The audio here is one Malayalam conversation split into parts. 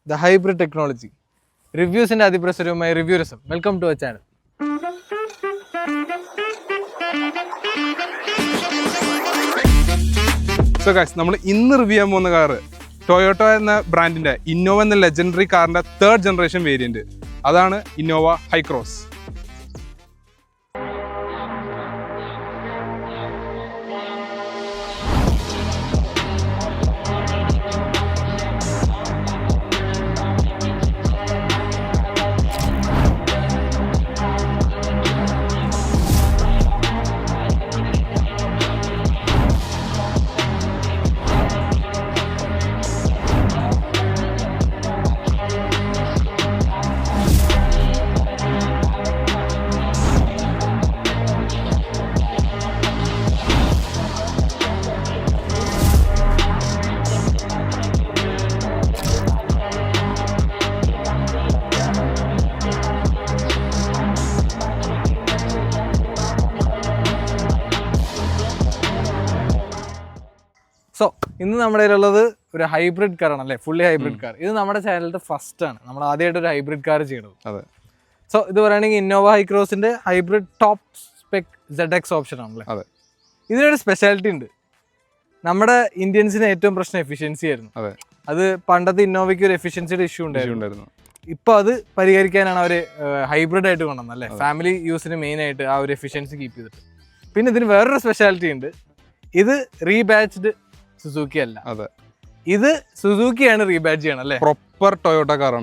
the hybrid technology. Reviews in Adiprasarumai Reviewism. Welcome to our channel. So guys, we will review the car. Toyota brand Innova and the legendary car third generation variant. That's Innova Hi-Cross. So, this is a hybrid car, fully hybrid car. This is our channel first. We have a hybrid car. So, this is Innova Hi-Cross hybrid top spec ZX option. This is a specialty. Our Indians have efficiency. That's why Innova efficiency issue. Now, this is hybrid family use main efficiency. Then there is another specialty. This is rebadged Suzuki. This is Suzuki and rebadge. Proper Toyota car.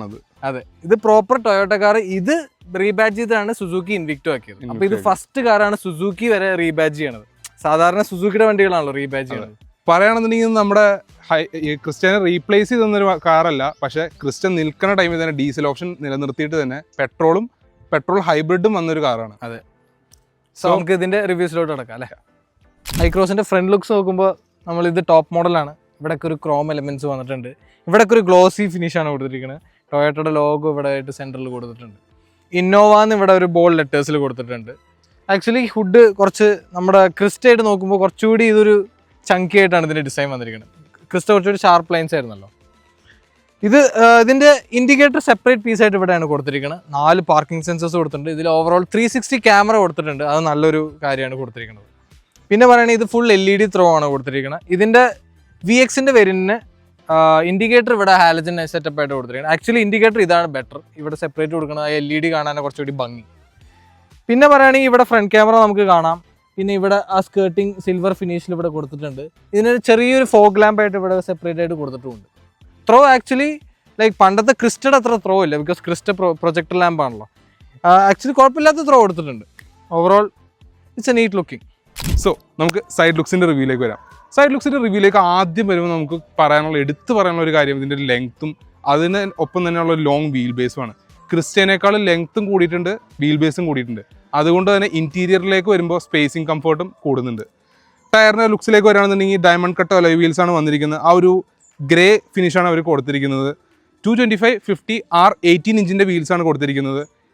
This is proper Toyota car. This is rebadge Suzuki Invicto. This is first car Suzuki rebadge. Sadharana Suzuki rebadge. Christian replace the car, but Christian Nilkana time is diesel option, petrol hybrid car. So, we will review the Hi-Cross front looks. We have top model. We have chrome elements. We have a glossy finish. Toyota logo is central. Innova is bold letters. Actually, hood is crystal chunky design. Crystal sharp lines. This indicator separate piece. 4 parking sensors. Overall 360 camera. That's പിന്നെ പറയുന്നത് ഇത് ഫുൾ LED ത്രോ ആണ് കൊടുത്തിരിക്കുന്നത്. ഇതിന്റെ VX ന്റെ വേരിയന്റിന് ഇൻഡിക്കേറ്റർ ഇവിടെ ഹാലജൻ സെറ്റപ്പ് ആയിട്ട് കൊടുത്തിരിക്കുന്നത്. ആക്ച്വലി ഇൻഡിക്കേറ്റർ ഇതാണ് ബെറ്റർ. ഇവിടെ സെപ്പറേറ്റ് കൊടുക്കുന്നത് LED കാണാൻ കുറച്ചുകൂടി ഭംഗി. പിന്നെ പറയുകയാണെങ്കിൽ ഇവിടെ ഫ്രണ്ട് ക്യാമറ നമുക്ക് കാണാം. പിന്നെ ഇവിടെ ആ സ്കേർട്ടിംഗ് സിൽവർ ഫിനിഷിൽ ഇവിടെ കൊടുത്തിട്ടുണ്ട്. ഇതിന് ചെറിയൊരു ഫോഗ് ലാമ്പ് ആയിട്ട് ഇവിടെ സെപ്പറേറ്റ് ആയിട്ട് കൊടുത്തിട്ടുണ്ട്. ത്രോ ആക്ച്വലി ലൈക്ക് പണ്ടത്തെ ക്രിസ്റ്റഡ് അത്ര ത്രോ ഇല്ല, ബിക്കോസ് ക്രിസ്റ്റ പ്രൊജക്ടർ ലാമ്പ് ആണല്ലോ. ആക്ച്വലി കുഴപ്പമില്ലാത്ത ത്രോ കൊടുത്തിട്ടുണ്ട്. Overall it's a neat looking. So, we will side looks in the review. Side looks in the review, we will the length and long wheelbase. Christian length and wheelbase. That's interior spacing comfort. Tire looks like diamond cut alloy wheels. Grey finish. 225, 50 or 18 inch wheels.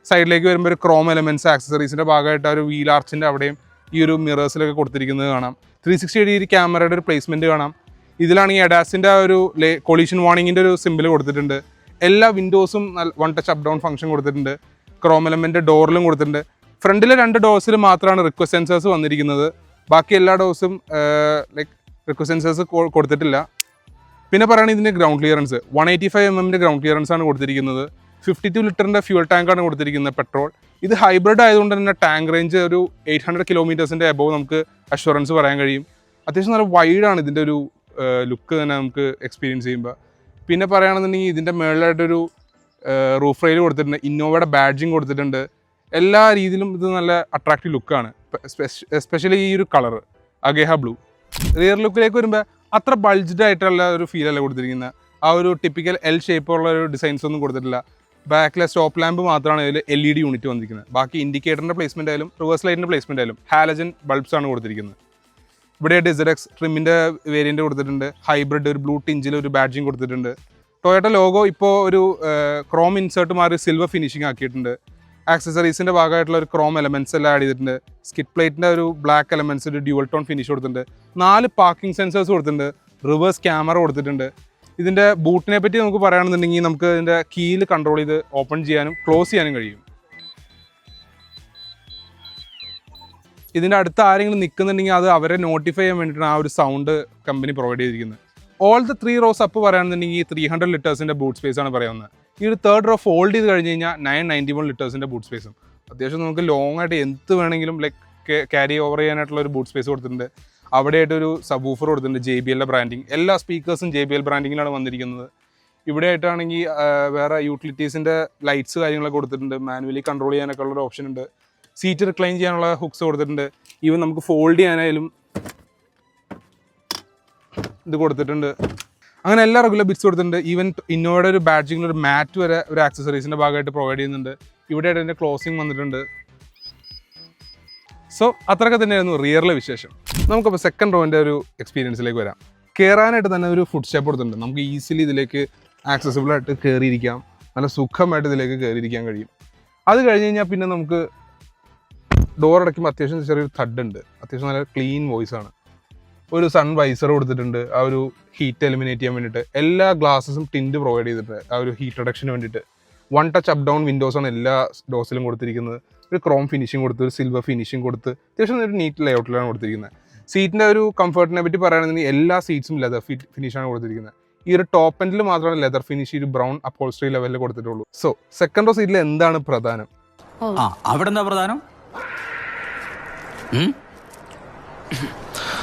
Side chrome elements, accessories, wheel arch. This mirrors 360 camera placement. This is ADAS collision warning symbol. All windows one touch up down function. Chrome element door. Front 2 doors request sensors. Baaki all doors request sensors. Then ground clearance. 185 mm ground clearance. 52 liter fuel tank petrol. This is hybrid tank range 800 kilometers above assurance. It's a wide look experience. Then roof rail Innova badging. All attractive look, especially this color, Ageha blue. Rear look is bulged feel. Typical L shape design. Backless stop lamp LED unit. Baki indicator placement, reverse light placement, halogen bulbs. ZX trim variant, hybrid blue tinge badging. Toyota logo is chrome insert silver finishing. Accessories chrome elements, skid plate black elements, dual tone finish. 4 parking sensors, reverse camera. ഇതിൻ്റെ ബൂട്ടിനെ പറ്റി നമുക്ക് പറയുകയാണെന്നുണ്ടെങ്കിൽ നമുക്ക് ഇതിൻ്റെ കീയിൽ കൺട്രോൾ ചെയ്ത് ഓപ്പൺ ചെയ്യാനും ക്ലോസ് ചെയ്യാനും കഴിയും. ഇതിൻ്റെ അടുത്ത് ആരെങ്കിലും നിൽക്കുന്നുണ്ടെങ്കിൽ അത് അവരെ നോട്ടിഫൈ ചെയ്യാൻ വേണ്ടിയിട്ടാണ് ആ ഒരു സൗണ്ട് കമ്പനി പ്രൊവൈഡ് ചെയ്തിരിക്കുന്നത്. ഓൾ ദ 3 rows അപ്പ് പറയുകയാണെന്നുണ്ടെങ്കിൽ 300 ലിറ്റേഴ്സിൻ്റെ ബൂട്ട് സ്പേസ് ആണ് പറയുന്നത്. ഈ ഒരു 3rd row ഫോൾഡ് ചെയ്ത് കഴിഞ്ഞ് കഴിഞ്ഞാൽ 991 ലിറ്റേഴ്സിൻ്റെ ബൂട്ട് സ്പേസും. അത്യാവശ്യം നമുക്ക് ലോങ് ആയിട്ട് എന്ത് വേണമെങ്കിലും ലൈക്ക് ക്യാരി ഓവർ ചെയ്യാനായിട്ടുള്ള ഒരു ബൂട്ട് സ്പേസ് കൊടുത്തിട്ടുണ്ട്. അവിടെയായിട്ടൊരു സബ് വൂഫർ കൊടുത്തിട്ടുണ്ട്, JBL ബ്രാൻഡിങ്. എല്ലാ സ്പീക്കേഴ്സും JBL ബ്രാൻഡിങ്ങിലാണ് വന്നിരിക്കുന്നത്. ഇവിടെ ആയിട്ടാണെങ്കിൽ വേറെ യൂട്ടിലിറ്റീസിൻ്റെ ലൈറ്റ്സ് കാര്യങ്ങളൊക്കെ കൊടുത്തിട്ടുണ്ട്. മാനുവലി കൺട്രോൾ ചെയ്യാനൊക്കെ ഉള്ളൊരു ഓപ്ഷൻ ഉണ്ട്. സീറ്റ് റിക്ലൈൻ ചെയ്യാനുള്ള ഹുക്സ് കൊടുത്തിട്ടുണ്ട്. ഈവൻ നമുക്ക് ഫോൾഡ് ചെയ്യാനായാലും ഇത് കൊടുത്തിട്ടുണ്ട്. അങ്ങനെ എല്ലാ റെഗുലർ ബിറ്റ്സ് കൊടുത്തിട്ടുണ്ട്. ഈവൻ ഇന്നോവയുടെ ഒരു ബാഡ്ജിങ്ങിൽ ഒരു മാറ്റ് വരെ ഒരു ആക്സസറീസിൻ്റെ ഭാഗമായിട്ട് പ്രൊവൈഡ് ചെയ്യുന്നുണ്ട്. ഇവിടെ ആയിട്ട് അതിൻ്റെ ക്ലോസിങ് വന്നിട്ടുണ്ട്. സോ അത്രയൊക്കെ തന്നെയായിരുന്നു റിയറിലെ വിശേഷം. നമുക്കപ്പോൾ സെക്കൻഡ് റോവിൻ്റെ ഒരു എക്സ്പീരിയൻസിലേക്ക് വരാം. കയറാനായിട്ട് തന്നെ ഒരു ഫുഡ് സ്റ്റെപ്പ് കൊടുത്തിട്ടുണ്ട്. നമുക്ക് ഈസിലി ഇതിലേക്ക് ആക്സസിബിളായിട്ട് കയറിയിരിക്കാം. നല്ല സുഖമായിട്ട് ഇതിലേക്ക് കയറിയിരിക്കാൻ കഴിയും. അത് കഴിഞ്ഞ് കഴിഞ്ഞാൽ പിന്നെ നമുക്ക് ഡോർ അടയ്ക്കുമ്പോൾ അത്യാവശ്യം ചെറിയൊരു തഡ് ഉണ്ട്. അത്യാവശ്യം നല്ല ക്ലീൻ വോയിസ് ആണ്. ഒരു സൺ വൈസർ കൊടുത്തിട്ടുണ്ട് ആ ഒരു ഹീറ്റ് എലിമിനേറ്റ് ചെയ്യാൻ വേണ്ടിയിട്ട്. എല്ലാ ഗ്ലാസസും ടിൻറ്റ് പ്രൊവൈഡ് ചെയ്തിട്ടുണ്ട് ആ ഒരു ഹീറ്റ് റിഡക്ഷന് വേണ്ടിയിട്ട്. 1 touch അപ്പ് ഡൗൺ വിൻഡോസാണ് എല്ലാ ഡോസിലും കൊടുത്തിരിക്കുന്നത്. ഒരു ക്രോം ഫിനിഷിങ് കൊടുത്ത്, ഒരു സിൽവർ ഫിനിഷിങ് കൊടുത്ത് അത്യാവശ്യം ഒരു നീറ്റ് ലേഔട്ടിലാണ് കൊടുത്തിരിക്കുന്നത്. സീറ്റിൻ്റെ ഒരു കംഫർട്ടിനെ പറ്റി പറയുകയാണെങ്കിൽ എല്ലാ സീറ്റ്സും ലെതർ ഫിനിഷാണ് കൊടുത്തിരിക്കുന്നത്. ഈ ഒരു ടോപ്പ് എൻഡിൽ മാത്രമാണ് ലെതർ ഫിനിഷ് ഒരു ബ്രൗൺ അപ്പോൾസ്ട്രി ലെവലിൽ കൊടുത്തിട്ടുള്ളൂ. സോ സെക്കൻഡ് റോ സീറ്റിൽ എന്താണ് പ്രധാനം? അവിടെ എന്താ പ്രധാനം?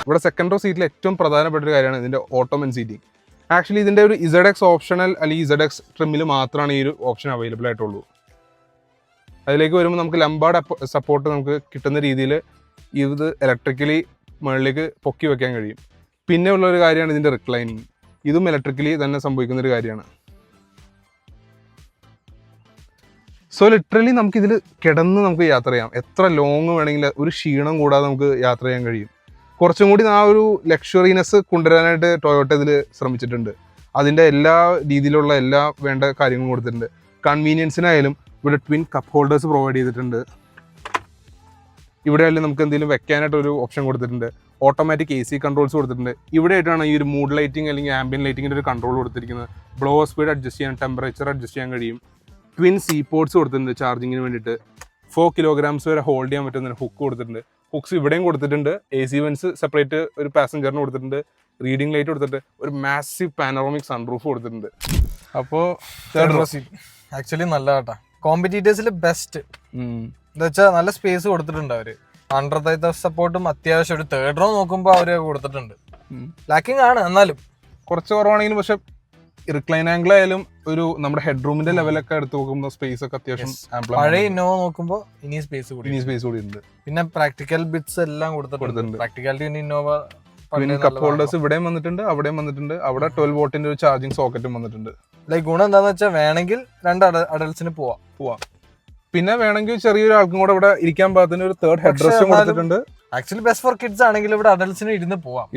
ഇവിടെ സെക്കൻഡ് റോ സീറ്റിൽ ഏറ്റവും പ്രധാനപ്പെട്ട ഒരു കാര്യമാണ് ഇതിൻ്റെ ഓട്ടോമൻ സീറ്റിംഗ്. ആക്ച്വലി ഇതിൻ്റെ ഒരു ZX ഓപ്ഷണൽ അല്ലെങ്കിൽ ZX ട്രിമ്മിൽ മാത്രമാണ് ഈ ഒരു ഓപ്ഷൻ അവൈലബിൾ ആയിട്ടുള്ളൂ. അതിലേക്ക് വരുമ്പോൾ നമുക്ക് ലംബാർഡ് സപ്പോർട്ട് നമുക്ക് കിട്ടുന്ന രീതിയിൽ ഇത് ഇലക്ട്രിക്കലി മുകളിലേക്ക് പൊക്കി വെക്കാൻ കഴിയും. പിന്നെ ഉള്ളൊരു കാര്യമാണ് ഇതിൻ്റെ റിക്ലൈനിങ്. ഇതും ഇലക്ട്രിക്കലി തന്നെ സംഭവിക്കുന്നൊരു കാര്യമാണ്. സോ ലിറ്ററലി നമുക്കിതിൽ കിടന്ന് നമുക്ക് യാത്ര ചെയ്യാം. എത്ര ലോങ് വേണമെങ്കിൽ ഒരു ക്ഷീണം കൂടാതെ നമുക്ക് യാത്ര ചെയ്യാൻ കഴിയും. കുറച്ചും കൂടി ആ ഒരു ലക്ഷറിനെസ് കൊണ്ടുവരാനായിട്ട് ടൊയോട്ട ഇതിൽ ശ്രമിച്ചിട്ടുണ്ട്. അതിൻ്റെ എല്ലാ രീതിയിലുള്ള എല്ലാ വേണ്ട കാര്യങ്ങളും കൊടുത്തിട്ടുണ്ട്. കൺവീനിയൻസിനായാലും ഇവിടെ ട്വിൻ കപ്പ് ഹോൾഡേഴ്സ് പ്രൊവൈഡ് ചെയ്തിട്ടുണ്ട്. ഇവിടെ ആയാലും നമുക്ക് എന്തെങ്കിലും വെക്കാനായിട്ടൊരു ഓപ്ഷൻ കൊടുത്തിട്ടുണ്ട്. ഓട്ടോമാറ്റിക് AC കൺട്രോൾസ് കൊടുത്തിട്ടുണ്ട്. ഇവിടെ ആയിട്ടാണ് ഈ ഒരു മൂഡ് ലൈറ്റിംഗ് അല്ലെങ്കിൽ ആംബിയൻ ലൈറ്റിങ്ങിൻ്റെ ഒരു കൺട്രോൾ കൊടുത്തിരിക്കുന്നത്. ബ്ലോവർ സ്പീഡ് അഡ്ജസ്റ്റ് ചെയ്യാൻ, ടെമ്പറേച്ചർ അഡ്ജസ്റ്റ് ചെയ്യാൻ കഴിയും. ട്വിൻ പോർട്സ് കൊടുത്തിട്ടുണ്ട് ചാർജിങ്ങിന് വേണ്ടിയിട്ട്. 4 kilograms വരെ ഹോൾഡ് ചെയ്യാൻ പറ്റുന്ന ഹുക്ക് കൊടുത്തിട്ടുണ്ട്. ഹുക്സ് ഇവിടെയും കൊടുത്തിട്ടുണ്ട്. AC വെൻസ് സെപ്പറേറ്റ് ഒരു പാസഞ്ചറിന് കൊടുത്തിട്ടുണ്ട്. റീഡിംഗ് ലൈറ്റ് കൊടുത്തിട്ട് ഒരു മാസീവ് പാനറോമിക് സൺറൂഫ് കൊടുത്തിട്ടുണ്ട്. അപ്പോൾ തേർഡ് റോ സീറ്റ് ആക്ച്വലി നല്ല കേട്ടാ. കോമ്പറ്റീറ്റേഴ്സിൽ ബെസ്റ്റ് എന്താ വെച്ചാൽ നല്ല സ്പേസ് കൊടുത്തിട്ടുണ്ട് അവര്. അണ്ടർ തൈ സപ്പോർട്ടും അത്യാവശ്യം ഒരു തേർഡ് റോ നോക്കുമ്പോൾ അവര് കൊടുത്തിട്ടുണ്ട്. ലാക്കിംഗ് ആണ് എന്നാലും കുറച്ച് കുറവാണെങ്കിലും. പക്ഷെ റിക്ലൈൻ ആംഗിൾ ആയാലും ഒരു നമ്മുടെ ഹെഡ് റൂമിന്റെ ലെവലൊക്കെ എടുത്ത് നോക്കുമ്പോൾ സ്പേസ് ഒക്കെ അത്യാവശ്യം പഴയ ഇന്നോവ നോക്കുമ്പോൾ ഇനി സ്പേസ് കൂടി ഉണ്ട്. പിന്നെ പ്രാക്ടിക്കൽ ബിറ്റ്സ് എല്ലാം കൊടുത്തിട്ടുണ്ട്. പ്രാക്ടിക്കാലിറ്റി ഇന്നോവ കപ്പ് ഹോൾഡേഴ്സ് ഇവിടെയും വന്നിട്ടുണ്ട്, അവിടെയും വന്നിട്ടുണ്ട്. അവിടെ 12 volt ഒരു ചാർജിങ് സോക്കറ്റും വന്നിട്ടുണ്ട്. ലൈക്ക് ഗുണം എന്താന്ന് വെച്ചാൽ വേണമെങ്കിൽ 2 അഡൽസിന് പോവാം. പിന്നെ വേണമെങ്കിൽ ചെറിയൊരു ആൾക്കും കൂടെ ഇവിടെ ഇരിക്കാൻ പാകത്തിന് ഒരു തേർഡ് ഹെഡ് റെസ്റ്റും കൊടുത്തിട്ടുണ്ട്. ആക്ച്വലി ബെസ്റ്റ് ഫോർ കിഡ്സ് ആണെങ്കിൽ ഇവിടെ അഡൽസിന് ഇരുന്ന് പോവാം.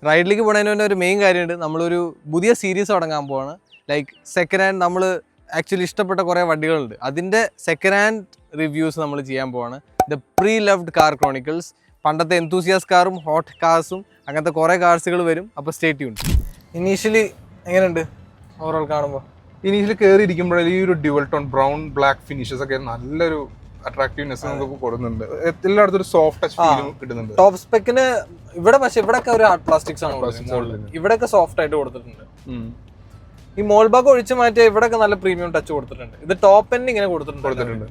റൈഡിലേക്ക് പോകുന്നതിന് മുന്നേ ഒരു മെയിൻ കാര്യമുണ്ട്. നമ്മളൊരു പുതിയ സീരീസ് തുടങ്ങാൻ പോവാണ്. ലൈക്ക് സെക്കൻഡ് ഹാൻഡ് നമ്മൾ ആക്ച്വലി ഇഷ്ടപ്പെട്ട കുറേ വണ്ടികളുണ്ട്. അതിൻ്റെ സെക്കൻഡ് ഹാൻഡ് റിവ്യൂസ് നമ്മൾ ചെയ്യാൻ പോവാണ്. The pre loved car chronicles. പണ്ടത്തെ എന്തൂസിയാസ് കാറും ഹോട്ട് കാർസും അങ്ങനത്തെ കുറേ കാർസുകൾ വരും. അപ്പോൾ സ്റ്റേ ട്യൂൺഡ്. ഇനീഷ്യലി എങ്ങനെയുണ്ട് ഓവറോൾ കാണുമ്പോൾ? ഇനീഷ്യലി കയറി ഇരിക്കുമ്പോഴേ ഈ ഒരു dual tone brown black finishes ഒക്കെ നല്ലൊരു അട്രാക്റ്റീവ്നെസ് നമുക്ക് കൊടുക്കുന്നുണ്ട്. എല്ലായിടത്തും ഒരു സോഫ്റ്റ് ടച്ച് ഫീലും കിട്ടുന്നുണ്ട്. ടോപ്പ് സ്പെക്കിന് ഇവിടെ പക്ഷെ ഇവിടെയൊക്കെ ഒരു ഹാർഡ് പ്ലാസ്റ്റിക്സ് ആണ്. ഇവിടെയൊക്കെ സോഫ്റ്റ് ആയിട്ട് കൊടുത്തിട്ടുണ്ട്. ഈ മോൾ ഭാഗം ഒഴിച്ചു മാറ്റിയ ഇവിടെയൊക്കെ നല്ല പ്രീമിയം ടച്ച് കൊടുത്തിട്ടുണ്ട്. ഇത് ടോപ്പ് എൻഡ് ഇങ്ങനെ കൊടുത്തിട്ടുണ്ട്.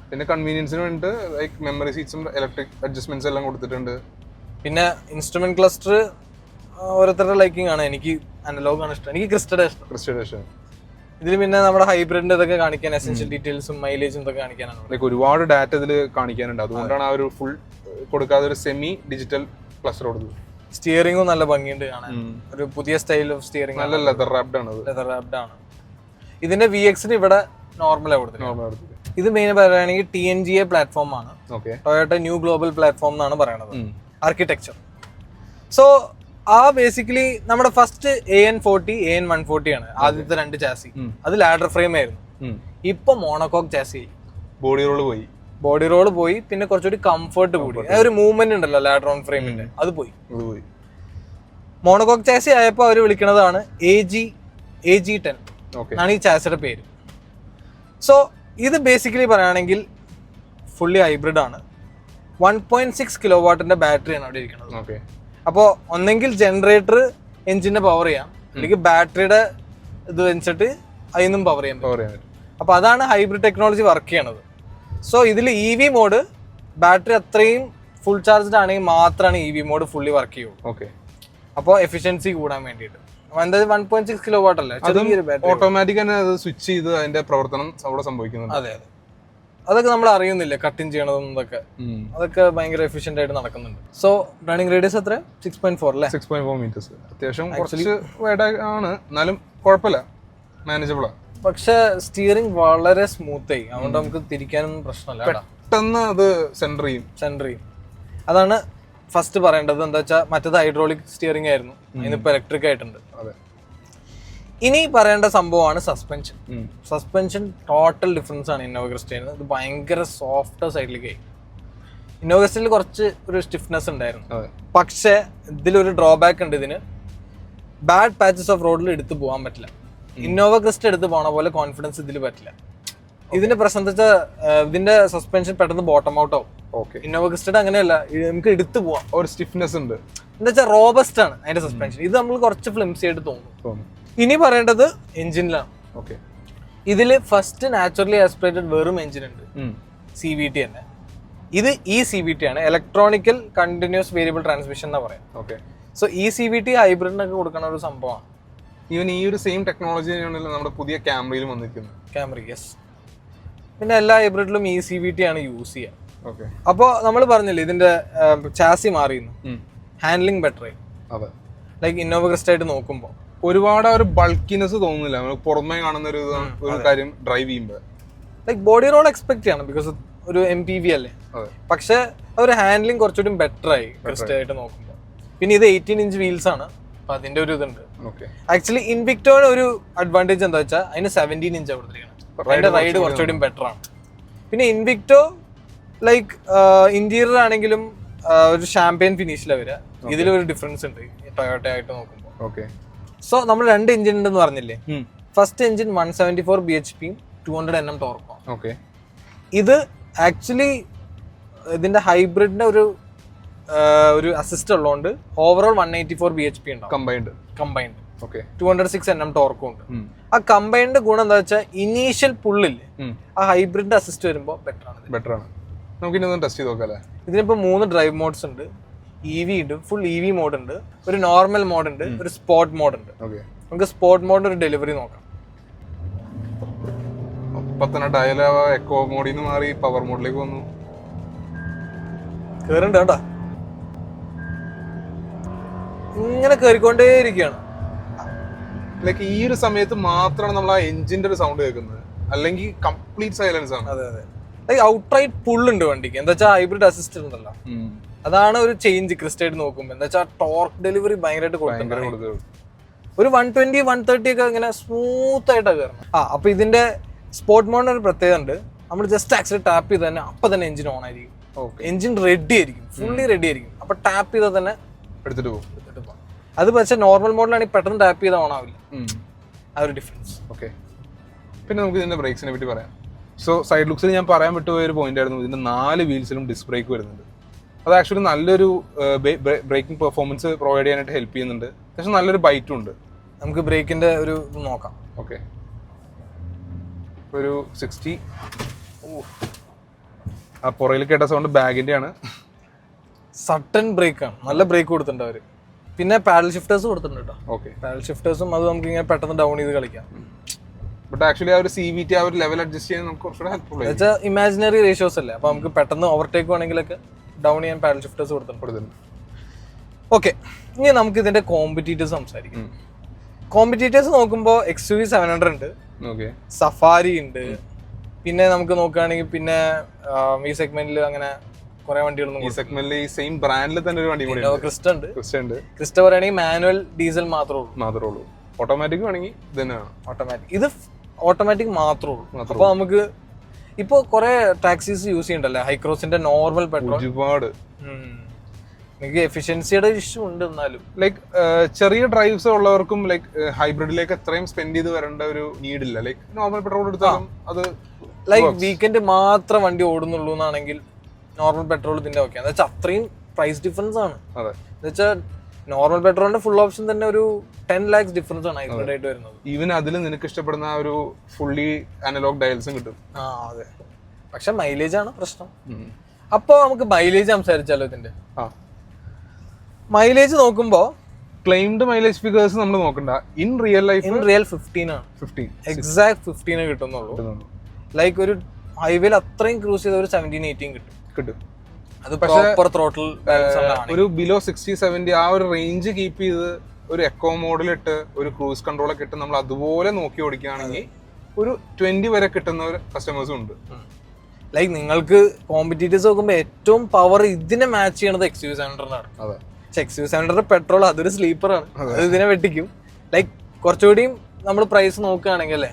പിന്നെ കൺവീനിയൻസിന് വേണ്ടി ലൈക്ക് മെമ്മറി സീറ്റ്സും ഇലക്ട്രിക് അഡ്ജസ്റ്റ്മെന്റ്സ് എല്ലാം കൊടുത്തിട്ടുണ്ട്. പിന്നെ ഇൻസ്ട്രുമെന്റ് ക്ലസ്റ്റർ ഓരോരുത്തരുടെ ലൈക്കിംഗ് ആണ്. എനിക്ക് അനലോഗ് ആണ് ഇഷ്ടം. എനിക്ക് ക്രിസ്റ്റഡ് ഇഷ്ടം. ഇതിൽ പിന്നെ നമ്മുടെ ഹൈബ്രിഡിന്റെ ഇതൊക്കെ കാണിക്കാൻ, എസെൻഷ്യൽ ഡീറ്റെയിൽസും മൈലേജും ഇതൊക്കെ കാണിക്കാനാണ്. ലൈക്ക് ഒരുപാട് ഡാറ്റ ഇതിൽ കാണിക്കാനുണ്ട്. അതുകൊണ്ടാണ് ആ ഒരു ഫുൾ കൊടുക്കാതെ ഒരു സെമി ഡിജിറ്റൽ ക്ലസ്റ്റർ കൊടുത്തത്. സ്റ്റിയറിംഗും നല്ല ഭംഗിയുണ്ട് കാണാൻ. ഒരു പുതിയ സ്റ്റൈൽ ഓഫ് സ്റ്റിയറിംഗ്. നല്ല ലെതർ റാപ്ഡ് ആണ്. ഇതിന്റെ VX-ന് ഇവിടെ നോർമലാണ് കൊടുത്തത്. ഇത് മെയിൻ പറയുകയാണെങ്കിൽ TNGA പ്ലാറ്റ്ഫോം ആണ്. ടൊയോട്ട ന്യൂ ഗ്ലോബൽ പ്ലാറ്റ്ഫോം എന്നാണ് പറയുന്നത്. ആർക്കിടെക്ചർ. സോ ആ ബേസിക്കലി നമ്മുടെ ഫസ്റ്റ് AN40 AN140 ആണ് ആദ്യത്തെ 2 ചാസി. അത് ലാഡർ ഫ്രെയിം ആയിരുന്നു. ഇപ്പൊ മോണോകോക്ക് ചാസി. ബോഡി റോള് പോയി. പിന്നെ കുറച്ചുകൂടി കംഫർട്ട് കൂടി. ഒരു മൂവ്മെന്റ് ഉണ്ടല്ലോ ലാഡർ ഓൺ ഫ്രെയിമിന്റെ, അത് പോയി. മോണോകോക്ക് ചാസി ആയപ്പോൾ അവർ വിളിക്കുന്നതാണ് AG10 എന്നാണ് ഈ ചാസിയുടെ പേര്. സോ ഇത് ബേസിക്കലി പറയുകയാണെങ്കിൽ ഫുള്ളി ഹൈബ്രിഡ് ആണ്. 1.6 കിലോവാട്ടിന്റെ ബാറ്ററിയാണ് അവിടെ ഇരിക്കുന്നത്. അപ്പോൾ ഒന്നെങ്കിൽ ജനറേറ്റർ എഞ്ചിനെ പവർ ചെയ്യാം, അല്ലെങ്കിൽ ബാറ്ററിയുടെ ഇത് വെച്ചിട്ട് അതിൽ നിന്നും പവർ ചെയ്യാൻ പറ്റും. അപ്പോൾ അതാണ് ഹൈബ്രിഡ് ടെക്നോളജി വർക്ക് ചെയ്യണത്. സോ ഇതിൽ EV മോഡ് ബാറ്ററി അത്രയും ഫുൾ ചാർജ്ഡ് ആണെങ്കിൽ മാത്രമാണ് EV മോഡ് ഫുള്ളി വർക്ക് ചെയ്യുള്ളൂ. അപ്പോൾ എഫിഷ്യൻസി കൂടാൻ വേണ്ടിയിട്ട്. 1.6 കിലോവാട്ട് അല്ലേ, ഓട്ടോമാറ്റിക് തന്നെ അത് സ്വിച്ച് ചെയ്ത് അതിന്റെ പ്രവർത്തനം അവിടെ സംഭവിക്കുന്നുണ്ട്. അതെ അതെ, അതൊക്കെ നമ്മൾ അറിയുന്നില്ല, കട്ടിങ് ചെയ്യണതും അതൊക്കെ ഭയങ്കര എഫിഷ്യന്റ് ആയിട്ട് നടക്കുന്നുണ്ട്. സോ റണ്ണിങ് റേഡിയസ് എത്ര? 6.4 അല്ലേ? 6.4 മീറ്റേഴ്സ്. അത്യാവശ്യം കുറച്ച് വൈഡ് ആണ്, എന്നാലും കുഴപ്പമില്ല, മാനേജബിളാ. പക്ഷെ സ്റ്റിയറിംഗ് വളരെ സ്മൂത്ത് ആയി, അതുകൊണ്ട് നമുക്ക് തിരിക്കാനൊന്നും പ്രശ്നമില്ല. പെട്ടെന്ന് അത് സെന്റർ ചെയ്യും. അതാണ് ഫസ്റ്റ് പറയേണ്ടത്. എന്താ വെച്ചാൽ മറ്റേത് ഹൈഡ്രോളിക് സ്റ്റിയറിംഗ് ആയിരുന്നു, ഇതിപ്പോ ഇലക്ട്രിക് ആയിട്ടുണ്ട്. ഇനി പറയേണ്ട സംഭവമാണ് സസ്പെൻഷൻ ടോട്ടൽ ഡിഫറൻസ് ആണ് ഇന്നോവ ക്രിസ്റ്റയിൽ. ഇത് ഭയങ്കര സോഫ്റ്റ് സൈഡിലേക്ക് ആയി. ഇന്നോവ ക്രിസ്റ്റയിൽ കുറച്ച് ഒരു സ്റ്റിഫ്നെസ് ഉണ്ടായിരുന്നു. പക്ഷെ ഇതിലൊരു ഡ്രോബാക്ക് ഉണ്ട്, ഇതിന് ബാഡ് പാച്ചസ് ഓഫ് റോഡിൽ എടുത്തു പോകാൻ പറ്റില്ല. ഇന്നോവ ക്രിസ്റ്റ എടുത്ത് പോണ പോലെ കോൺഫിഡൻസ് ഇതിൽ പറ്റില്ല. ഇതിന്റെ പ്രശ്നം എന്താ വെച്ചാൽ ഇതിന്റെ സസ്പെൻഷൻ പെട്ടെന്ന് ബോട്ടം ഔട്ട് ആവും. ഇന്നോവ ക്രിസ്റ്റയുടെ അങ്ങനെയല്ല, നമുക്ക് എടുത്തു പോവാം. ഒരു സ്റ്റിഫ്നെസ് ഉണ്ട്, എന്താ വെച്ചാൽ റോബസ്റ്റ് ആണ് അതിന്റെ സസ്പെൻഷൻ. ഇത് നമ്മൾ കുറച്ച് ഫ്ലിംസി ആയിട്ട് തോന്നും. ഇനി പറയേണ്ടത് എഞ്ചിനിലാണ്. ഇതില് ഫസ്റ്റ് നാച്ചുറലി ആസ്പിറേറ്റഡ് വെറും എഞ്ചിൻ ഉണ്ട്, CVT തന്നെ. ഇത് CVT ആണ്, ഇലക്ട്രോണിക്കൽ കണ്ടിന്യൂസ് വേരിയബിൾ ട്രാൻസ്മിഷൻ എന്നാ പറയാം. സോ CVT ഹൈബ്രിഡിനൊക്കെ കൊടുക്കുന്ന ഒരു സംഭവമാണ്. ഈവൻ ഈ ഒരു സെയിം ടെക്നോളജി നമ്മുടെ പുതിയ ക്യാമറയിലും വന്നിരിക്കുന്നത്. Camera yes. പിന്നെ എല്ലാ ഹൈബ്രിഡിലും CVT ആണ് യൂസ് ചെയ്യുക. അപ്പോൾ നമ്മൾ പറഞ്ഞില്ലേ ഇതിന്റെ ചാസി മാറിയിരുന്നു, ഹാൻഡ്ലിംഗ് ബെറ്റർ ആയി. ലൈക്ക് ഇന്നോവ ക്രിസ്റ്റ ആയിട്ട് നോക്കുമ്പോൾ ഒരുപാട് ഒരു ബൾക്കിനെസ് തോന്നുന്നില്ല നമുക്ക് പുറമേ കാണുന്ന ഒരു കാര്യം ഡ്രൈവ് ചെയ്യുമ്പോൾ. ലൈക്ക് ബോഡി റോൾ എക്സ്പെക്ട് ചെയ്യണം, ബിക്കോസ് ഒരു MPV അല്ലേ. പക്ഷെ ഒരു ഹാൻഡ്ലിംഗ് കുറച്ചുകൂടി ബെറ്റർ ആയി ക്രിസ്റ്റ ആയിട്ട് നോക്കുമ്പോൾ. പിന്നെ ഇത് 18 ഇഞ്ച് വീൽസ് ആണ്, അപ്പൊ അതിന്റെ ഒരു ഇതുണ്ട്. ആക്ച്വലി ഇൻവിക്ടോയുടെ ഒരു അഡ്വാൻറ്റേജ് എന്താ വെച്ചാൽ അതിന് 17 ഇഞ്ച് കൊടുത്തിരിക്കണം, അതിന്റെ റൈഡ് കുറച്ചുകൂടി ബെറ്റർ ആണ്. പിന്നെ ഇൻവിക്ടോ ലൈക്ക് ഇന്റീരിയർ ആണെങ്കിലും ഒരു ഷാമ്പയിൻ ഫിനിഷിലാണ് വരിക. ഇതിലൊരു ഡിഫറൻസ് ഉണ്ട് ടൊയോട്ട ആയിട്ട് നോക്കുമ്പോൾ. സോ നമ്മൾ 2 എഞ്ചിൻ ഉണ്ടെന്ന് പറഞ്ഞില്ലേ. First engine 174 bhp 200 Nm ടോർക്കും. ഇത് ആക്ച്വലി ഇതിന്റെ ഹൈബ്രിഡിന്റെ ഒരു അസിസ്റ്റ് ഉള്ളതുകൊണ്ട് ഓവറോൾ 184 bhp ഉണ്ടാവും കമ്പൈൻഡ്. 206 Nm ടോർക്കും ഉണ്ട്. ആ കമ്പൈൻഡ് ഗുണം എന്താ വെച്ചാൽ ഇനീഷ്യൽ പുള്ളില്ലേ, ആ ഹൈബ്രിഡിന്റെ അസിസ്റ്റ് വരുമ്പോൾ ബെറ്റർ ആണ്. നമുക്ക് ടെസ്റ്റ് ചെയ്ത് നോക്കാം. ഇതിനിപ്പോ 3 ഡ്രൈവ് മോഡ്സ് ഉണ്ട്. EV ഉണ്ട്, ഫുൾ EV മോഡ് ഉണ്ട്, ഒരു നോർമൽ മോഡ് ഉണ്ട്, ഒരു സ്പോർട്ട് മോഡ് ഉണ്ട്. നമുക്ക് സ്പോർട്ട് മോഡിന്റെ ഒരു ഡെലിവറി നോക്കാം. എക്കോ മോഡിൽ നിന്ന് മാറി പവർ മോഡിലേക്ക് വന്നു. കേറുണ്ട് കേട്ടാ, ഇങ്ങനെ കേറിക്കൊണ്ടേയിരിക്കുകയാണ്. ലൈക്ക് ഈ ഒരു സമയത്ത് മാത്രമാണ് നമ്മൾ ആ എഞ്ചിന്റെ ഒരു സൗണ്ട് കേൾക്കുന്നത്, അല്ലെങ്കിൽ കംപ്ലീറ്റ് സൈലൻസ് ആണ്. അതെ അതെ, ലൈക്ക് ഔട്ട്റൈറ്റ് പുള്ളുണ്ട് വണ്ടിക്ക്. എന്താ വെച്ചാൽ ഹൈബ്രിഡ് അസിസ്റ്റ് ഉണ്ടല്ലോ, അതാണ് ഒരു ചേഞ്ച് ക്രിസ്റ്റയായിട്ട് നോക്കുമ്പോൾ. എന്താ വെച്ചാൽ ടോർക്ക് ഡെലിവറി ഭയങ്കരമായിട്ട് കൊടുക്കുന്നുണ്ട്. ഒരു 120 130 ഒക്കെ ഇങ്ങനെ സ്മൂത്ത് ആയിട്ടാണ് കയറണം. അപ്പൊ ഇതിന്റെ സ്പോർട്ട് മോഡിന് ഒരു പ്രത്യേകത ഉണ്ട്. നമ്മൾ ജസ്റ്റ് ആക്സിഡന്റ് ടാപ്പ് ചെയ്ത് തന്നെ അപ്പൊ തന്നെ എഞ്ചിൻ ഓൺ ആയിരിക്കും. എഞ്ചിൻ റെഡി ആയിരിക്കും, ഫുള്ളി റെഡി ആയിരിക്കും. അപ്പൊ ടാപ്പ് ചെയ്താൽ തന്നെ എടുത്തിട്ട് പോകും. അത് പക്ഷേ നോർമൽ മോഡിലാണെങ്കിൽ പെട്ടെന്ന് ടാപ്പ് ചെയ്താൽ ഓൺ ആവില്ല. ആ ഒരു ഡിഫറൻസ്. പിന്നെ നമുക്ക് ഇതിന്റെ ബ്രേക്സിനെ പറ്റി പറയാം. സോ സൈഡ് ലുക്സിൽ ഞാൻ പറയാൻ വിട്ടുപോയ ഒരു പോയിന്റ് ആയിരുന്നു, ഇതിന്റെ 4 വീൽസിലും ഡിസ്ക് ബ്രേക്ക് വരുന്നുണ്ട്. അത് ആക്ച്വലി നല്ലൊരു ബ്രേക്കിംഗ് പെർഫോമൻസ് പ്രൊവൈഡ് ചെയ്യാനായിട്ട് ഹെൽപ്പ് ചെയ്യുന്നുണ്ട്. പക്ഷെ നല്ലൊരു ബൈറ്റും ഉണ്ട്. നമുക്ക് ബ്രേക്കിന്റെ ഒരു നോക്കാം. ഒരു 60. ആ പുറയിൽ കേട്ട സൗണ്ട് ബാഗിന്റെ ആണ്. സട്ടൻ ബ്രേക്കാണ്, നല്ല ബ്രേക്ക് കൊടുത്തിട്ടുണ്ട് അവര്. പിന്നെ പാഡൽ ഷിഫ്റ്റേഴ്സ് കൊടുത്തിട്ടുണ്ട് കേട്ടോ. പാഡൽ ഷിഫ്റ്റേഴ്സും അത് നമുക്ക് ഇങ്ങനെ പെട്ടെന്ന് ഡൗൺ ചെയ്ത് കളിക്കാം. ബട്ട് ആക്ച്വലി ആ ഒരു CVT ആ ഒരു ലെവൽ അഡ്ജസ്റ്റ് ചെയ്യാൻ നമുക്ക് കുറച്ചുകൂടെ ഹെൽപ്ഫുൾ ആണ്. വെച്ചാൽ ഇമാജിനറി റേഷ്യോസ് അല്ലേ, അപ്പൊ നമുക്ക് പെട്ടെന്ന് ഓവർടേക്ക് വേണമെങ്കിലൊക്കെ ഡൗൺ ചെയ്യാൻ പാഡൽ ഷിഫ്റ്റേഴ്സ് കൊടുത്തിട്ടുണ്ട്. ഓക്കെ, ഇനി നമുക്ക് ഇതിന്റെ കോമ്പറ്റീറ്റേഴ്സ് സംസാരിക്കാം. കോമ്പറ്റീറ്റേഴ്സ് നോക്കുമ്പോൾ XUV 700 ഉണ്ട്, സഫാരി ഉണ്ട്, പിന്നെ നമുക്ക് നോക്കുകയാണെങ്കിൽ പിന്നെ ഈ സെഗ്മെന്റിൽ അങ്ങനെ കുറെ വണ്ടികളൊന്നും ഈ സെഗ്മെന്റിൽ ഈ സെയിം ബ്രാൻഡിൽ തന്നെ ഒരു വണ്ടി കൂടി ക്രിസ്റ്റ ഉണ്ട്. ക്രിസ്റ്റ പറയുകയാണെങ്കിൽ മാനുവൽ ഡീസൽ മാത്രമേ ഉള്ളൂ. ഓട്ടോമാറ്റിക് വേണമെങ്കിൽ ഇത് തന്നെയാണ് ഓട്ടോമാറ്റിക്. ഇത് ഓട്ടോമാറ്റിക് മാത്രമേ ഉള്ളൂ. അപ്പൊ നമുക്ക് ഇപ്പൊ കുറെ ടാക്സീസ് യൂസ് ചെയ്യണ്ടല്ലേ ഹൈക്രോസിന്റെ നോർമൽ പെട്രോൾ. ഒരുപാട് നിങ്ങൾക്ക് എഫിഷ്യൻസിയുടെ ഇഷ്യൂ ഉണ്ട്. എന്നാലും ലൈക്ക് ചെറിയ ഡ്രൈവ്സ് ഉള്ളവർക്കും ലൈക്ക് ഹൈബ്രിഡിലേക്ക് എത്രയും സ്പെൻഡ് ചെയ്ത് വരേണ്ട ഒരു നീഡില്ല. ലൈക്ക് നോർമൽ പെട്രോൾ എടുത്താലും അത് ലൈക്ക് വീക്കെൻഡ് മാത്രം വണ്ടി ഓടുന്നുള്ളൂ എന്നാണെങ്കിൽ നോർമൽ പെട്രോൾ ഇതിന്റെ ഓക്കെ. എന്ന് വെച്ചാൽ അത്രയും പ്രൈസ് ഡിഫറൻസ് ആണ്. അതെ, എന്ന് വെച്ചാൽ നോർമൽ പെട്രോളിന്റെ ഫുൾ ഓപ്ഷൻ തന്നെ ഒരു 10 lakhs ഡിഫറൻസ് ആണ് ഹൈബ്രിഡ് ആയിട്ട് വരുന്നത്. ഈവൻ അതിൽ നിനക്ക് ഇഷ്ടപ്പെടുന്ന ആ ഒരു ഫുള്ളി അനലോഗ് ഡയൽസും കിട്ടും. അതെ, പക്ഷെ മൈലേജ് ആണ് പ്രശ്നം. അപ്പൊ നമുക്ക് മൈലേജ് സംസാരിച്ചാലോ? ഇതിന്റെ മൈലേജ് നോക്കുമ്പോ ക്ലെയിംഡ് മൈലേജ് ഫിഗേഴ്സ് നമ്മൾ നോക്കണ്ട. ഇൻ റിയൽ ലൈഫ് 15 ആണ്. 15 എക്സാക്ട് 15 കിട്ടുന്നുള്ളൂ. ലൈക്ക് ഒരു ഹൈവേയിൽ അത്രയും ക്രൂസ് ചെയ്ത ഒരു 17-18 കിട്ടും. അത് പ്രോപ്പർ ത്രോട്ടിൽ ഒരു ബിലോ 60-70 ആ ഒരു റേഞ്ച് കീപ്പ് ചെയ്ത് ഒരു എക്കോ മോഡിലിട്ട് ഒരു ക്രൂസ് കൺട്രോൾ ഒക്കെ ഇട്ട് നമ്മൾ അതുപോലെ നോക്കി ഓടിക്കുകയാണെങ്കിൽ ഒരു 20 വരെ കിട്ടുന്ന കസ്റ്റമേഴ്സും ഉണ്ട്. ലൈക്ക് നിങ്ങൾക്ക് കോമ്പറ്റീറ്റേഴ്സ് നോക്കുമ്പോൾ ഏറ്റവും പവർ ഇതിനെ മാച്ച് ചെയ്യണത് XUV700 അതെ, XUV700 പെട്രോൾ അതൊരു സ്ലീപ്പറാണ്. അത് ഇതിനെ വെട്ടിക്കും. ലൈക്ക് കുറച്ചുകൂടിയും നമ്മൾ പ്രൈസ് നോക്കുകയാണെങ്കിൽ അല്ലേ,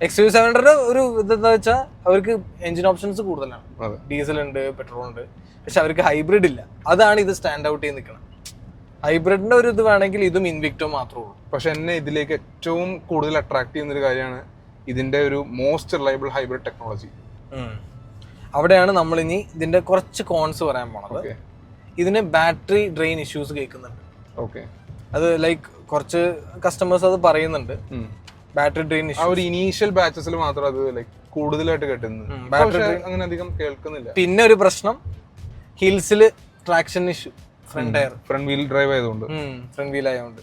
XUV700 ഒരു ഇതെന്താ വെച്ചാൽ അവർക്ക് എഞ്ചിൻ ഓപ്ഷൻസ് കൂടുതലാണ്. ഡീസൽ ഉണ്ട്, പെട്രോൾ ഉണ്ട്, പക്ഷെ അവർക്ക് ഹൈബ്രിഡ് ഇല്ല. അതാണ് ഇത് സ്റ്റാൻഡ് ഔട്ട് ചെയ്ത് നിൽക്കണം. ഹൈബ്രിഡിന്റെ ഒരു ഇത് വേണമെങ്കിൽ ഇതും ഇൻവിക്ടോ മാത്രമേ ഉള്ളൂ. പക്ഷെ എന്നെ ഇതിലേക്ക് ഏറ്റവും കൂടുതൽ അട്രാക്ട് ചെയ്യുന്ന ഒരു കാര്യമാണ് ഇതിന്റെ ഒരു മോസ്റ്റ് റിലയബിൾ ഹൈബ്രിഡ് ടെക്നോളജി. അവിടെയാണ് നമ്മൾ ഇനി ഇതിന്റെ കുറച്ച് കോൺസ് പറയാൻ പോണത്. ഇതിന് ബാറ്ററി ഡ്രെയിൻ ഇഷ്യൂസ് കേൾക്കുന്നുണ്ട്. അത് ലൈക്ക് കുറച്ച് കസ്റ്റമേഴ്സ് അത് പറയുന്നുണ്ട്. ബാറ്ററി ഡ്രെയിൻ ഇഷ്യൂ ഒരു ഇനീഷ്യൽ ബാച്ചസിൽ മാത്രം അത് ലൈക്ക് കൂടുതലായിട്ട് കേട്ടുന്നത്. ബാറ്ററി അങ്ങനെ അധികം കേൾക്കുന്നില്ല. പിന്നെ ഒരു പ്രശ്നം ഹിൽസിൽ traction issue. Front wheel drive ആയതുകൊണ്ട്, ഫ്രണ്ട് വീൽ ആയതുകൊണ്ട്.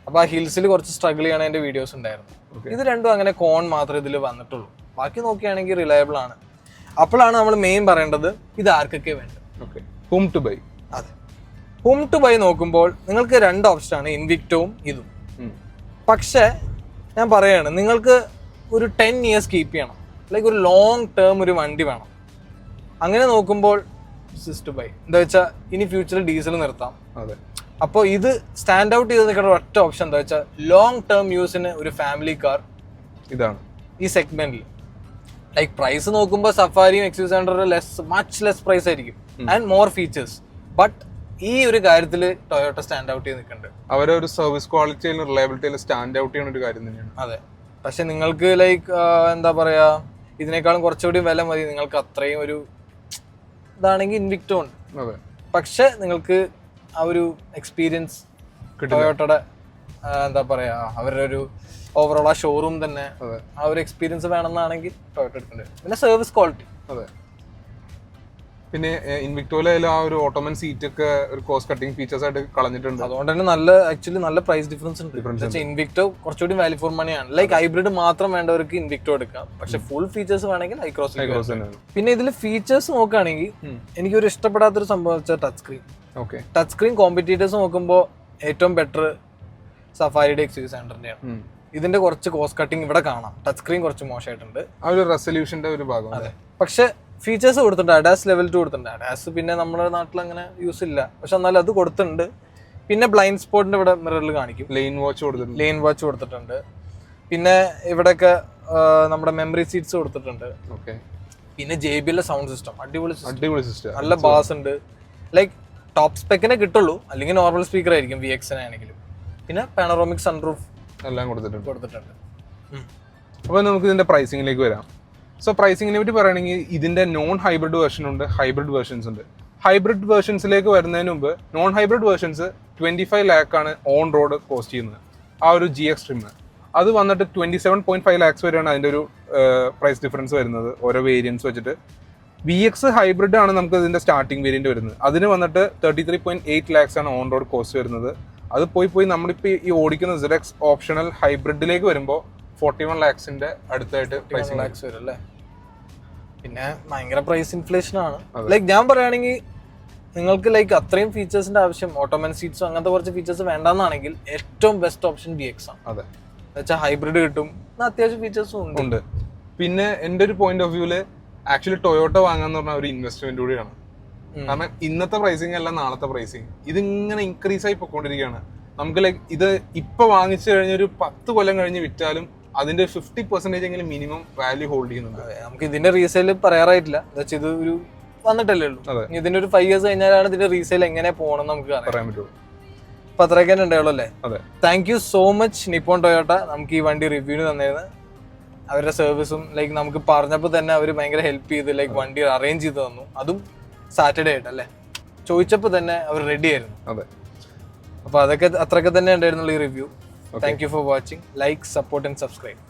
അപ്പൊ ആ ഹിൽസിൽ കുറച്ച് സ്ട്രഗിൾ ചെയ്യണ എന്റെ വീഡിയോസ് ഉണ്ടായിരുന്നു. ഇത് രണ്ടും അങ്ങനെ കോൺ മാത്രമേ ഇതിൽ വന്നിട്ടുള്ളൂ. ബാക്കി നോക്കുകയാണെങ്കിൽ റിലയബിൾ ആണ്. അപ്പോഴാണ് നമ്മൾ മെയിൻ പറയേണ്ടത് ഇത് ആർക്കൊക്കെ വേണ്ടത്. Home to buy. അതെ, ഹോം ടു ബൈ നോക്കുമ്പോൾ നിങ്ങൾക്ക് 2 ഓപ്ഷനാണ്, ഇൻവിക്ടോവും ഇതും. പക്ഷെ ഞാൻ പറയാണ്, നിങ്ങൾക്ക് ഒരു 10 years കീപ്പ് ചെയ്യണം. ലൈക്ക് ഒരു ലോങ് ടേം ഒരു വണ്ടി വേണം. അങ്ങനെ നോക്കുമ്പോൾ ടു ബൈ എന്താ വെച്ചാൽ ഇനി ഫ്യൂച്ചറിൽ ഡീസൽ നിർത്താം. അപ്പോൾ ഇത് സ്റ്റാൻഡ് ഔട്ട് ചെയ്ത് നിൽക്കുന്ന ഒറ്റ ഓപ്ഷൻ എന്താ വെച്ചാൽ ലോങ് ടേം യൂസിന് ഒരു ഫാമിലി കാർ ഇതാണ് ഈ സെഗ്മെന്റിൽ. ലൈക്ക് പ്രൈസ് നോക്കുമ്പോൾ സഫാരിയും XUV700 മച്ച് ലെസ് പ്രൈസ് ആയിരിക്കും ആൻഡ് മോർ ഫീച്ചേഴ്സ്. ബട്ട് ഈ ഒരു കാര്യത്തിൽ ടൊയോട്ട സ്റ്റാൻഡ് ഔട്ട് ചെയ്ത് നിൽക്കുന്നുണ്ട്. അവരെ ഒരു സർവീസ് ക്വാളിറ്റിയിലും റിലയബിലിറ്റിയിലും സ്റ്റാൻഡ് ഔട്ട് ചെയ്യുന്ന ഒരു കാര്യം തന്നെയാണ്. അതെ, പക്ഷെ നിങ്ങൾക്ക് ലൈക്ക് എന്താ പറയാ, ഇതിനേക്കാളും കുറച്ചുകൂടി വില മതി. നിങ്ങൾക്ക് അത്രയും ഒരു ഇതാണെങ്കിൽ ഇൻവിക്ടോ ഉണ്ട്. പക്ഷെ നിങ്ങൾക്ക് ആ ഒരു എക്സ്പീരിയൻസ് ടൊയോട്ടയുടെ എന്താ പറയാ, അവരുടെ ഒരു ഓവറോൾ ആ ഷോറൂം തന്നെ ആ ഒരു എക്സ്പീരിയൻസ് വേണമെന്നാണെങ്കിൽ ടൊയോട്ട എടുക്കേണ്ടത്. പിന്നെ സർവീസ് ക്വാളിറ്റി. അതെ, പിന്നെ ഇൻവിക്ടോയിലും ആ ഒരു ഓട്ടോമൻ സീറ്റ് ഒക്കെ ഒരു കോസ്റ്റ് കട്ടിംഗ് ഫീച്ചേഴ്സ് ആയിട്ട് കളഞ്ഞിട്ടുണ്ട്. അതുകൊണ്ട് തന്നെ നല്ല പ്രൈസ് ഡിഫറൻസ് ഉണ്ട്. ഇൻവിക്ടോ കുറച്ചുകൂടി വാല്യൂ ഫോർ മണി ആണ്. ലൈക്ക് ഹൈബ്രിഡ് മാത്രം വേണ്ടവർക്ക് ഇൻവിക്ടോ എടുക്കാം. പക്ഷെ ഫുൾ ഫീച്ചേഴ്സ് വേണമെങ്കിൽ ഐക്രോസ്. പിന്നെ ഇതിൽ ഫീച്ചേഴ്സ് നോക്കുകയാണെങ്കിൽ എനിക്കൊരു ഇഷ്ടപ്പെടാത്തൊരു സംഭവം വെച്ചാൽ touch screen. Touch screen competitors നോക്കുമ്പോൾ ഏറ്റവും ബെറ്റർ സഫാരിയുടെ XUV700 ഇതിന്റെ കുറച്ച് കോസ്റ്റ് കട്ടിങ് ഇവിടെ കാണാം. ടച്ച് സ്ക്രീൻ കുറച്ച് മോശമായിട്ടുണ്ട്. ആ ഒരു റെസൊല്യൂഷന്റെ ഒരു ഭാഗം. അതെ, പക്ഷെ ഫീച്ചേഴ്സ് കൊടുത്തിട്ടുണ്ട്. അഡാസ് ലെവൽ 2 കൊടുത്തിട്ടുണ്ട്. അഡാസ് പിന്നെ നമ്മുടെ നാട്ടിൽ അങ്ങനെ യൂസ് ഇല്ല, പക്ഷെ എന്നാലും അത് കൊടുത്തിട്ടുണ്ട്. പിന്നെ ബ്ലൈൻഡ് സ്പോട്ടിന്റെ ഇവിടെ മിററിൽ കാണിക്കും. ലെയിൻ വാച്ച് കൊടുത്തിട്ടുണ്ട്. പിന്നെ ഇവിടെയൊക്കെ നമ്മുടെ മെമ്മറി സീറ്റ്സ് കൊടുത്തിട്ടുണ്ട്. പിന്നെ JBL സൗണ്ട് സിസ്റ്റം അടിപൊളി സിസ്റ്റം, നല്ല ബാസ് ഉണ്ട്. ലൈക്ക് ടോപ്പ് സ്പെക്കിനെ കിട്ടുള്ളൂ, അല്ലെങ്കിൽ നോർമൽ സ്പീക്കർ ആയിരിക്കും VX ആണെങ്കിലും. പിന്നെ പാനറോമിക് സൺറൂഫ് എല്ലാം കൊടുത്തിട്ടുണ്ട്. അപ്പോൾ നമുക്ക് ഇതിന്റെ പ്രൈസിംഗിലേക്ക് വരാം. സോ പ്രൈസിങ്ങിനെ പറ്റി പറയുകയാണെങ്കിൽ ഇതിന്റെ നോൺ ഹൈബ്രിഡ് വേർഷൻ ഉണ്ട്, ഹൈബ്രിഡ് വേർഷൻസ് ഉണ്ട്. ഹൈബ്രിഡ് വേർഷൻസിലേക്ക് വരുന്നതിന് മുമ്പ് നോൺ ഹൈബ്രിഡ് വേർഷൻസ് 25 lakh ആണ് ഓൺ റോഡ് കോസ്റ്റ് ചെയ്യുന്നത്. ആ ഒരു GX ട്രിം അത് വന്നിട്ട് 27.5 lakhs വരെയാണ് അതിൻ്റെ ഒരു പ്രൈസ് ഡിഫറൻസ് വരുന്നത് ഓരോ വേരിയൻസ് വെച്ചിട്ട്. VX ഹൈബ്രിഡ് ആണ് നമുക്ക് ഇതിന്റെ സ്റ്റാർട്ടിംഗ് വേരിയന്റ് വരുന്നത്. അതിന് വന്നിട്ട് 33.8 lakhs ആണ് ഓൺ റോഡ് കോസ്റ്റ് വരുന്നത്. അത് പോയി നമ്മളിപ്പോൾ ഈ ഓടിക്കുന്ന ZX ഓപ്ഷണൽ ഹൈബ്രിഡിലേക്ക് വരുമ്പോൾ 41 lakhsന്റെ അടുത്തായിട്ട് പ്രൈസിംഗ് വരും അല്ലേ. പിന്നെ ഭയങ്കര പ്രൈസ് ഇൻഫ്ലേഷൻ ആണ്. ലൈക്ക് ഞാൻ പറയുകയാണെങ്കിൽ നിങ്ങൾക്ക് ലൈക്ക് അത്രയും ഫീച്ചേഴ്സിന്റെ ആവശ്യം, ഓട്ടോമൻ സീറ്റ്സും അങ്ങനത്തെ കുറച്ച് ഫീച്ചേഴ്സ് വേണ്ടെന്നാണെങ്കിൽ ഏറ്റവും ബെസ്റ്റ് ഓപ്ഷൻ VX ആണ്. അതെ, എന്നുവെച്ചാൽ ഹൈബ്രിഡ് കിട്ടും, അത്യാവശ്യം ഫീച്ചേഴ്സും ഉണ്ട്. പിന്നെ എൻ്റെ ഒരു പോയിന്റ് ഓഫ് വ്യൂല് ആക്ച്വലി ടൊയോട്ട വാങ്ങാന്ന് പറഞ്ഞ ഒരു ഇൻവെസ്റ്റ്മെന്റ് കൂടിയാണ്. കാരണം ഇന്നത്തെ പ്രൈസിങ് അല്ല നാളത്തെ പ്രൈസിങ്, ഇതിങ്ങനെ ഇൻക്രീസ് ആയി പോയിക്കൊണ്ടിരിക്കുകയാണ്. നമുക്ക് ലൈക്ക് ഇത് ഇപ്പൊ വാങ്ങിച്ചു കഴിഞ്ഞ ഒരു 10 കൊല്ലം കഴിഞ്ഞ് വിറ്റാലും അതിന്റെ 50% എങ്കിലും മിനിമം വാല്യൂ ഹോൾഡ് ചെയ്യുന്നുണ്ട്. നമുക്ക് ഇതിന്റെ റീസെയിൽ പറയാറായിട്ടില്ല. ഇത് ഒരു വന്നിട്ടല്ലേ ഉള്ളൂ. അതെ. ഇതിന്റെ ഒരു 5 years കഴിഞ്ഞാലാണ് ഇതിന്റെ റീസെയിൽ എങ്ങനെ പോകണം നമുക്ക് പറയാൻ പറ്റുള്ളൂ. അപ്പൊ അത്രയൊക്കെ തന്നെ ഉണ്ടാവുള്ളൂ അല്ലേ? അതെ. Thank you so much Nippon Toyota നമുക്ക് ഈ വണ്ടി റിവ്യൂവിന് തന്നിരുന്നത്. അവരുടെ സർവീസും ലൈക്ക് നമുക്ക് പറഞ്ഞപ്പോൾ തന്നെ അവർ ഭയങ്കര ഹെൽപ്പ് ചെയ്ത് ലൈക്ക് വണ്ടി അറേഞ്ച് ചെയ്ത് തന്നു. അതും സാറ്റർഡേ ആയിട്ടല്ലേ, ചോദിച്ചപ്പോൾ തന്നെ അവർ റെഡി ആയിരുന്നു. അതെ. അപ്പൊ അതൊക്കെ അത്രയൊക്കെ തന്നെ ഉണ്ടായിരുന്നുള്ളൂ ഈ review. Thank you for watching. Like, support and subscribe.